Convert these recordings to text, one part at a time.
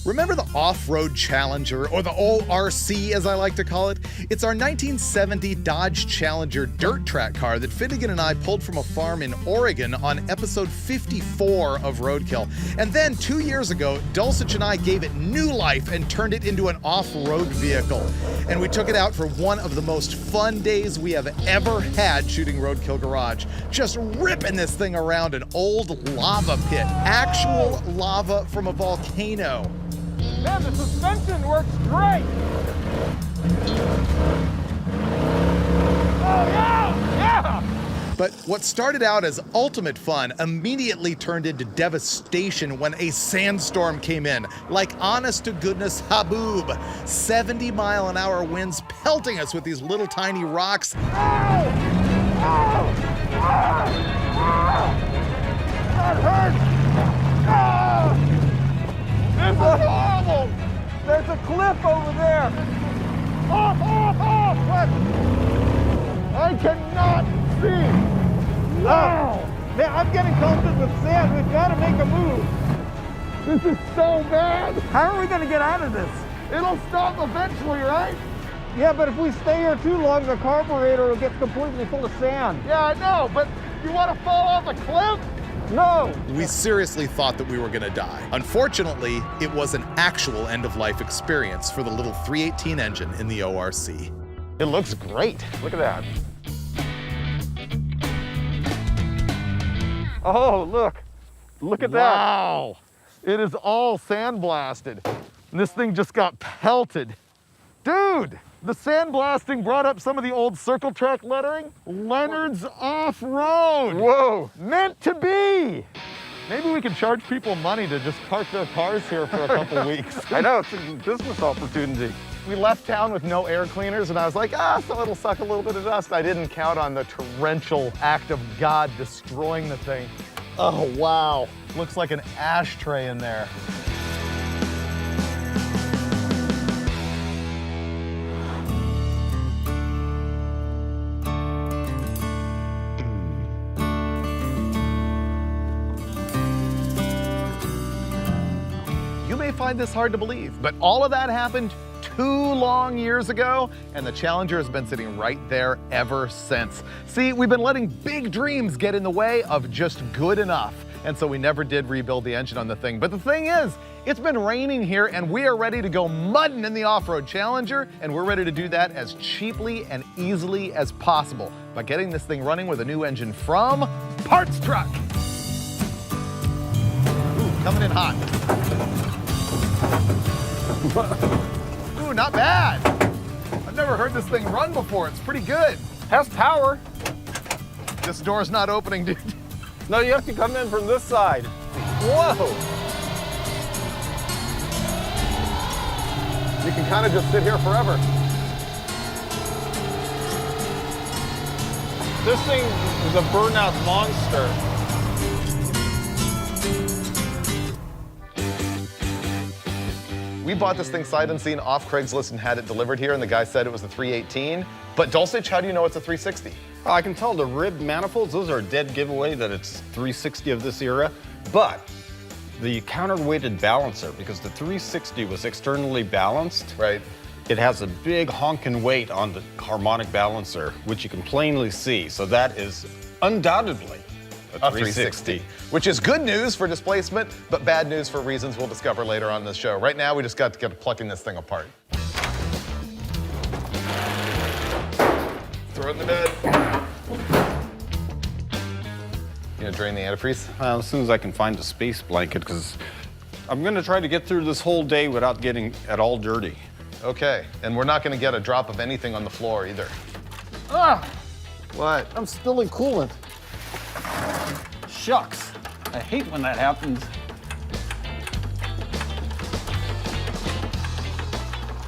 Remember the Off-Road Challenger, or the ORC as I like to call it? It's our 1970 Dodge Challenger dirt track car that Finnegan and I pulled from a farm in Oregon on episode 54 of Roadkill. And then 2 years ago, Dulcich and I gave it new life and turned it into an off-road vehicle. And we took it out for one of the most fun days we have ever had shooting Roadkill Garage. Just ripping this thing around an old lava pit. Actual lava from a volcano. Man, the suspension works great! Oh, yeah! Yeah! But what started out as ultimate fun immediately turned into devastation when a sandstorm came in. Like honest-to-goodness haboob. 70-mile-an-hour winds pelting us with these little tiny rocks. Ow! Ow! Ow! Ow! That hurts! Ah! This is horrible! There's a cliff over there! Off, off, off! What? I cannot see! Wow! Man, I'm getting coated with sand. We've got to make a move. This is so bad! How are we going to get out of this? It'll stop eventually, right? Yeah, but if we stay here too long, the carburetor will get completely full of sand. Yeah, I know, but you want to fall off a cliff? No! We seriously thought that we were gonna die. Unfortunately, it was an actual end-of-life experience for the little 318 engine in the ORC. It looks great. Look at that. Oh, look. Look at that. Wow. It is all sandblasted. And this thing just got pelted. Dude, the sandblasting brought up some of the old circle track lettering. Leonard's Off-Road. Whoa, meant to be. Maybe we can charge people money to just park their cars here for a couple weeks. I know, it's a business opportunity. We left town with no air cleaners, and I was like, so it'll suck a little bit of dust. I didn't count on the torrential act of God destroying the thing. Oh, wow. Looks like an ashtray in there. You may find this hard to believe, but all of that happened 2 long years ago, and the Challenger has been sitting right there ever since. See, we've been letting big dreams get in the way of just good enough, and so we never did rebuild the engine on the thing. But the thing is, it's been raining here, and we are ready to go mudding in the off-road Challenger, and we're ready to do that as cheaply and easily as possible by getting this thing running with a new engine from Parts Truck. Ooh, coming in hot. Ooh, not bad. I've never heard this thing run before. It's pretty good. Has power. This door's not opening, dude. No, you have to come in from this side. Whoa. You can kind of just sit here forever. This thing is a burnout monster. We bought this thing sight unseen off Craigslist and had it delivered here, and the guy said it was a 318. But Dulcich, how do you know it's a 360? I can tell the rib manifolds, those are a dead giveaway that it's 360 of this era. But the counterweighted balancer, because the 360 was externally balanced, right? It has a big honking weight on the harmonic balancer, which you can plainly see. So that is undoubtedly a 360. Which is good news for displacement, but bad news for reasons we'll discover later on in the show. Right now, we just got to get plucking this thing apart. Throw it in the bed. You gonna drain the antifreeze? As soon as I can find a space blanket, because I'm gonna try to get through this whole day without getting at all dirty. Okay, and we're not gonna get a drop of anything on the floor either. Ah! What? I'm still in coolant. Shucks. I hate when that happens.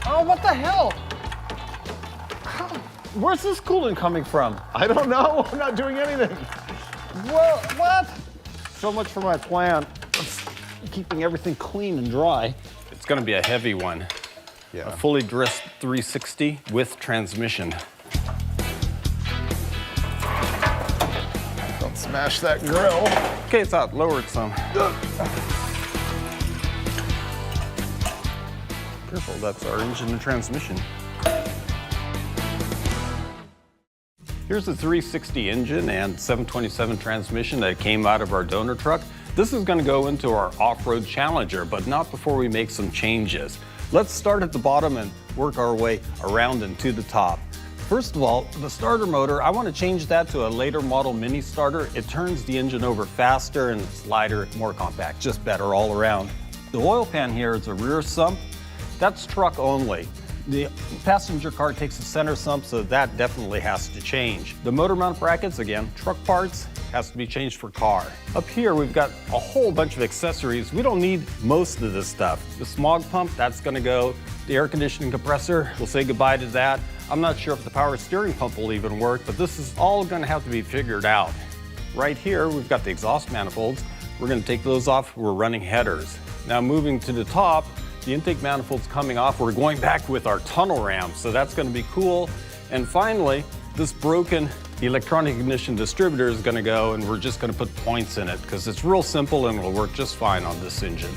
Oh, what the hell? Where's this coolant coming from? I don't know. I'm not doing anything. Whoa, what? So much for my plan of keeping everything clean and dry. It's gonna be a heavy one. Yeah. A fully dressed 360 with transmission. Don't smash that grill. Okay, it's out. Lower it some. Careful, that's our engine and transmission. Here's the 360 engine and 727 transmission that came out of our donor truck. This is going to go into our off-road Challenger, but not before we make some changes. Let's start at the bottom and work our way around and to the top. First of all, the starter motor, I want to change that to a later model mini starter. It turns the engine over faster and it's lighter, more compact, just better all around. The oil pan here is a rear sump. That's truck only. The passenger car takes a center sump, so that definitely has to change. The motor mount brackets, again, truck parts, has to be changed for car. Up here, we've got a whole bunch of accessories. We don't need most of this stuff. The smog pump, that's gonna go. The air conditioning compressor, we'll say goodbye to that. I'm not sure if the power steering pump will even work, but this is all gonna have to be figured out. Right here, we've got the exhaust manifolds. We're gonna take those off, we're running headers. Now moving to the top, the intake manifold's coming off. We're going back with our tunnel ramp, so that's gonna be cool. And finally, this broken electronic ignition distributor is gonna go, and we're just gonna put points in it because it's real simple and it'll work just fine on this engine.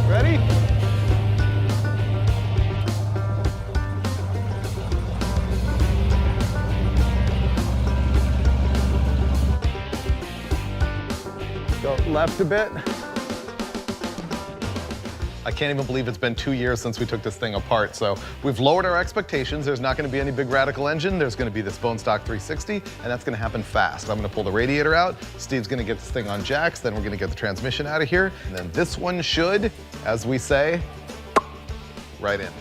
Ready? Go left a bit. I can't even believe it's been 2 years since we took this thing apart. So we've lowered our expectations. There's not going to be any big radical engine. There's going to be this bone stock 360, and that's going to happen fast. I'm going to pull the radiator out. Steve's going to get this thing on jacks. Then we're going to get the transmission out of here. And then this one should, as we say, right in.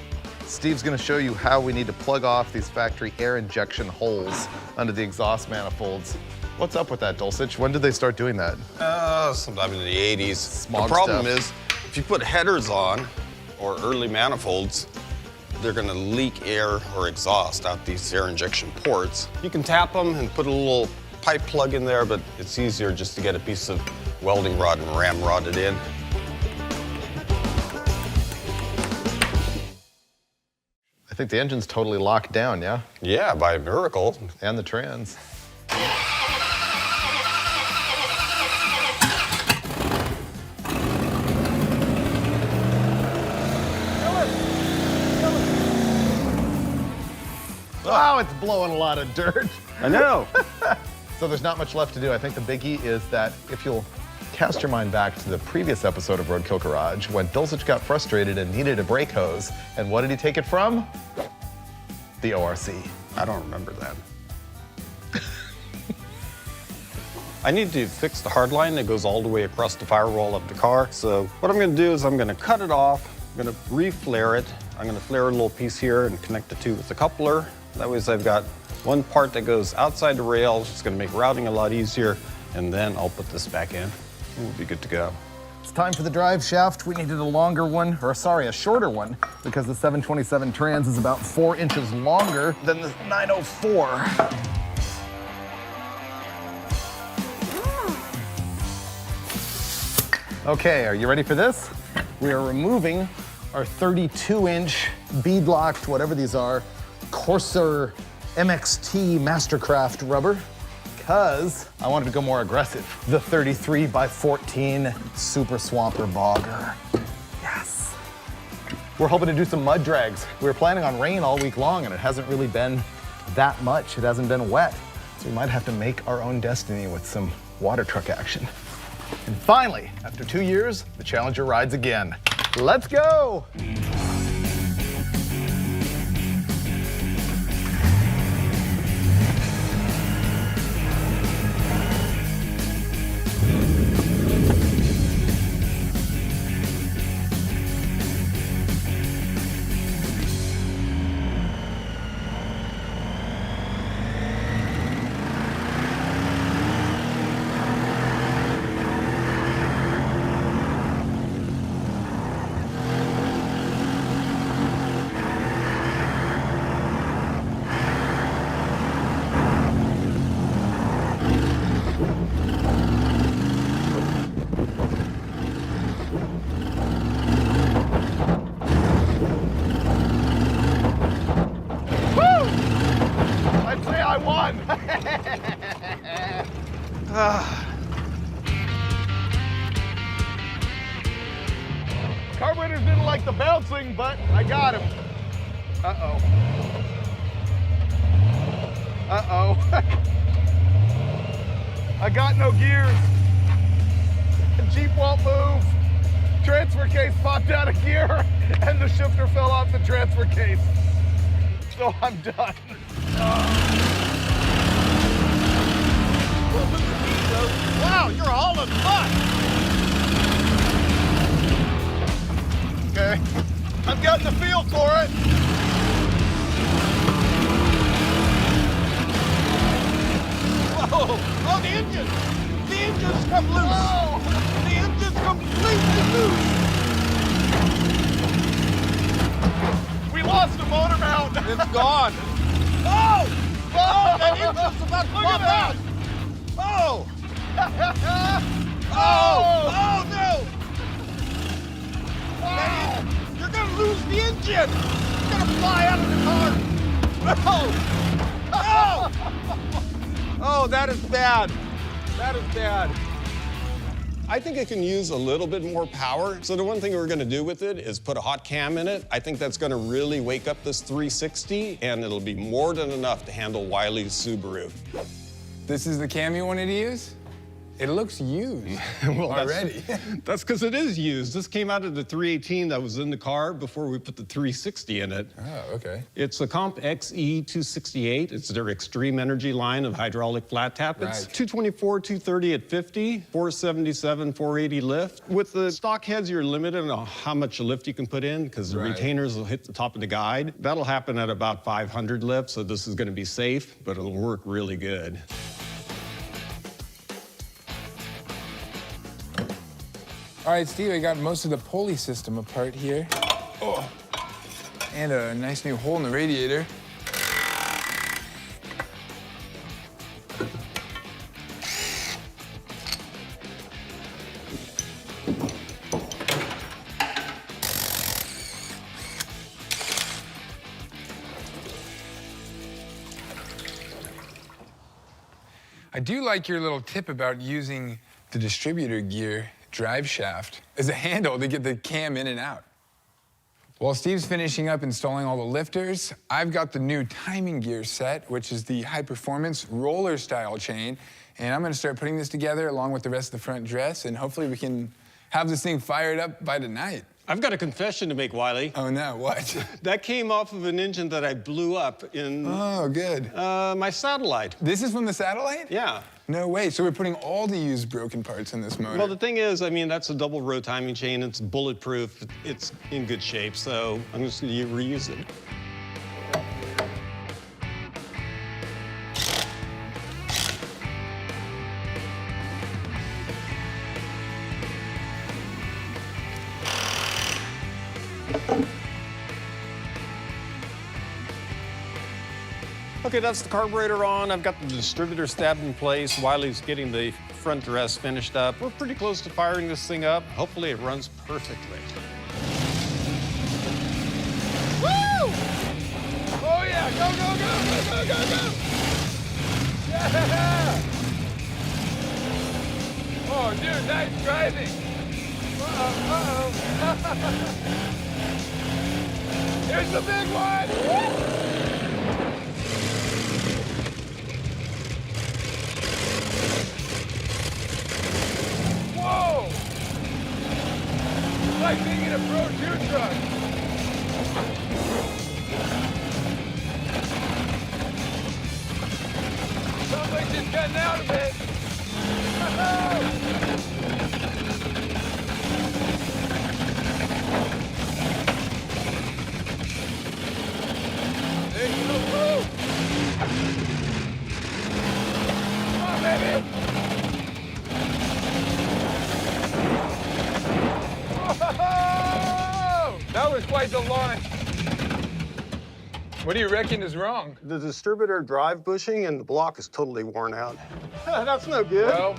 Steve's going to show you how we need to plug off these factory air injection holes under the exhaust manifolds. What's up with that, Dulcich? When did they start doing that? Sometime in the 80s. Smog the problem stuff. is, if you put headers on, or early manifolds, they're gonna leak air or exhaust out these air injection ports. You can tap them and put a little pipe plug in there, but it's easier just to get a piece of welding rod and ramrod it in. I think the engine's totally locked down, yeah? Yeah, by a miracle. And the trans. Wow, it's blowing a lot of dirt. I know. So there's not much left to do. I think the biggie is that if you'll cast your mind back to the previous episode of Roadkill Garage, when Dulcich got frustrated and needed a brake hose, and what did he take it from? The ORC. I don't remember that. I need to fix the hard line that goes all the way across the firewall of the car. So what I'm gonna do is I'm gonna cut it off, I'm gonna re-flare it. I'm gonna flare a little piece here and connect the two with the coupler. That way I've got one part that goes outside the rail. It's gonna make routing a lot easier. And then I'll put this back in. We'll be good to go. It's time for the drive shaft. We needed a longer one, or sorry, a shorter one, because the 727 trans is about 4 inches longer than the 904. Okay, are you ready for this? We are removing our 32-inch bead-locked, whatever these are, Corsair MXT Mastercraft rubber, because I wanted to go more aggressive. The 33 by 14 Super Swamper Bogger. Yes. We're hoping to do some mud drags. We were planning on rain all week long, and it hasn't really been that much. It hasn't been wet. So we might have to make our own destiny with some water truck action. And finally, after 2 years, the Challenger rides again. Let's go! Carburetors didn't like the bouncing, but I got him. Uh-oh. Uh-oh. I got no gears. The Jeep won't move. Transfer case popped out of gear, and the shifter fell off the transfer case. So I'm done. Wow, you're hauling butt. Okay. I'm getting the feel for it. Oh, the engine! The engine's come loose! Oh. The engine's completely loose! We lost the motor mount. It's gone! Oh! Oh, that engine's about to pop out! Oh! Oh no! You're gonna lose the engine! You're gonna fly out of the car! No! Oh! Oh, that is bad. That is bad. I think it can use a little bit more power. So the one thing we're gonna do with it is put a hot cam in it. I think that's gonna really wake up this 360, and it'll be more than enough to handle Wiley's Subaru. This is the cam you wanted to use? It looks used already. That's because it is used. This came out of the 318 that was in the car before we put the 360 in it. Oh, okay. It's the Comp XE 268. It's their extreme energy line of hydraulic flat tap. It's Right. 224, 230 at 50, 477, 480 lift. With the stock heads, you're limited on how much lift you can put in because the Right. retainers will hit the top of the guide. That'll happen at about 500 lift, so this is going to be safe, but it'll work really good. All right, Steve, I got most of the pulley system apart here. Oh, and a nice new hole in the radiator. I do like your little tip about using the distributor gear drive shaft as a handle to get the cam in and out. While Steve's finishing up installing all the lifters, I've got the new timing gear set, which is the high-performance roller style chain, and I'm gonna start putting this together along with the rest of the front dress, and hopefully we can have this thing fired up by tonight. I've got a confession to make, Wiley. Oh no, what? That came off of an engine that I blew up in Oh, good. my satellite. This is from the satellite? Yeah. No way, so we're putting all the used broken parts in this motor. Well, the thing is, I mean, that's a double row timing chain. It's bulletproof. It's in good shape, so I'm just going to reuse it. Okay, that's the carburetor on. I've got the distributor stabbed in place. Wiley's getting the front dress finished up. We're pretty close to firing this thing up. Hopefully it runs perfectly. Woo! Oh yeah, go, go, go, go, go, go, go! Yeah! Oh, dude, nice driving. Uh-oh. Here's the big one! Whoa! It's like being in a Pro 2 truck. Sounds like just cutting out a bit. There you go. Woo! Come on, baby. Whoa! That was quite the launch. What do you reckon is wrong? The distributor drive bushing and the block is totally worn out. That's no good. Well,